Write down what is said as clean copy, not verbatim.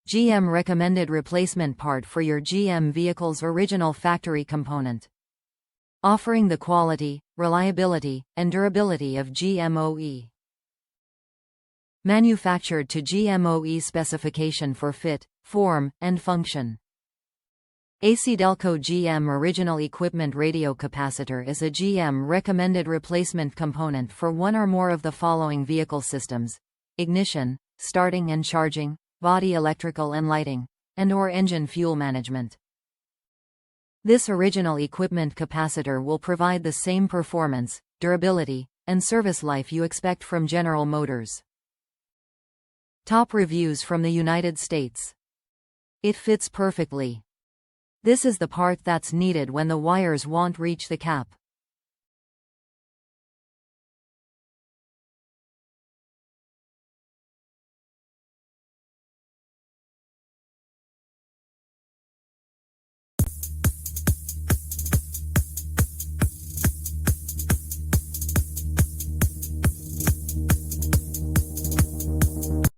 GM recommended replacement part for your GM vehicle's original factory component. Offering the quality, reliability, and durability of GMOE. Manufactured to GMOE specification for fit, form, and function. AC-Delco GM Original Equipment Radio Capacitor is a GM recommended replacement component for one or more of the following vehicle systems: ignition, starting and charging, body electrical and lighting, and/or engine fuel management. This original equipment capacitor will provide the same performance, durability, and service life you expect from General Motors. Top reviews from the United States. It fits perfectly. This is the part that's needed when the wires won't reach the cap.